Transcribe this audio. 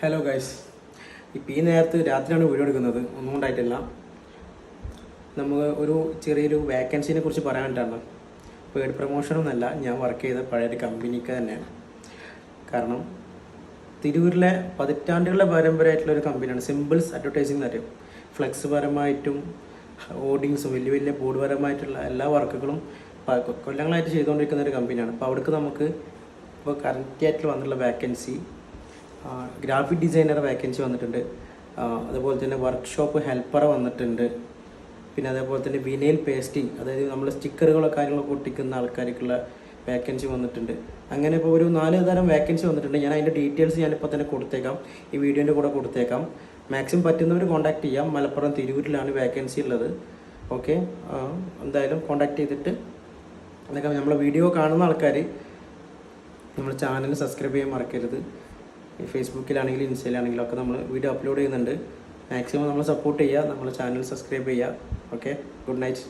Hello guys, ഇപ്പോൾ ഈ നേരത്ത് രാത്രിയാണ് വീഡിയോ എടുക്കുന്നത്. ഒന്നും കൊണ്ടായിട്ടില്ല. നമുക്ക് ചെറിയൊരു വേക്കൻസിനെ കുറിച്ച് പറയാൻ വേണ്ടിയിട്ടാണ്. പേഡ് പ്രൊമോഷനൊന്നുമല്ല, ഞാൻ വർക്ക് ചെയ്ത പഴയൊരു കമ്പനിക്ക് തന്നെയാണ്. കാരണം തിരൂരിലെ പതിറ്റാണ്ടുകളുടെ പാരമ്പര്യമായിട്ടുള്ളൊരു കമ്പനിയാണ് സിമ്പിൾസ് അഡ്വർടൈസിംഗ് എന്ന് പറയും. ഫ്ലെക്സ് പരമായിട്ടും ഹോർഡിങ്സും വലിയ വലിയ ബോർഡ് പരമായിട്ടുള്ള എല്ലാ വർക്കുകളും കൊല്ലങ്ങളായിട്ട് ചെയ്തുകൊണ്ടിരിക്കുന്ന ഒരു കമ്പനിയാണ്. അപ്പോൾ അവിടേക്ക് നമുക്ക് ഇപ്പോൾ കറക്റ്റായിട്ട് വന്നിട്ടുള്ള വേക്കൻസി ഗ്രാഫിക് ഡിസൈനർ വേക്കൻസി വന്നിട്ടുണ്ട്. അതുപോലെ തന്നെ വർക്ക്ഷോപ്പ് ഹെൽപ്പർ വന്നിട്ടുണ്ട്. പിന്നെ അതേപോലെ തന്നെ വിനൈൽ പേസ്റ്റിംഗ്, അതായത് നമ്മൾ സ്റ്റിക്കറുകളോ കാര്യങ്ങളൊക്കെ ഒട്ടിക്കുന്ന ആൾക്കാർക്കുള്ള വേക്കൻസി വന്നിട്ടുണ്ട്. അങ്ങനെ ഇപ്പോൾ ഒരു 4 തരം വേക്കൻസി വന്നിട്ടുണ്ട്. ഞാൻ അതിൻ്റെ ഡീറ്റെയിൽസ് ഞാനിപ്പോൾ തന്നെ കൊടുത്തേക്കാം, ഈ വീഡിയോൻ്റെ കൂടെ കൊടുത്തേക്കാം. മാക്സിമം പറ്റുന്നവർ കോൺടാക്ട് ചെയ്യാം. മലപ്പുറം തിരൂരിലാണ് വേക്കൻസി ഉള്ളത്. ഓക്കെ, എന്തായാലും കോൺടാക്ട് ചെയ്തിട്ട് എന്നൊക്കെ നമ്മളെ വീഡിയോ കാണുന്ന ആൾക്കാർ നമ്മുടെ ചാനൽ സബ്സ്ക്രൈബ് ചെയ്യാൻ മറക്കരുത്. ഫേസ്ബുക്കിലാണെങ്കിലും ഇൻസ്റ്റയിലാണെങ്കിലും ഒക്കെ നമ്മൾ വീഡിയോ അപ്ലോഡ് ചെയ്യുന്നുണ്ട്. മാക്സിമം നമ്മൾ സപ്പോർട്ട് ചെയ്യുക, നമ്മുടെ ചാനൽ സബ്സ്ക്രൈബ് ചെയ്യുക. Okay, good night.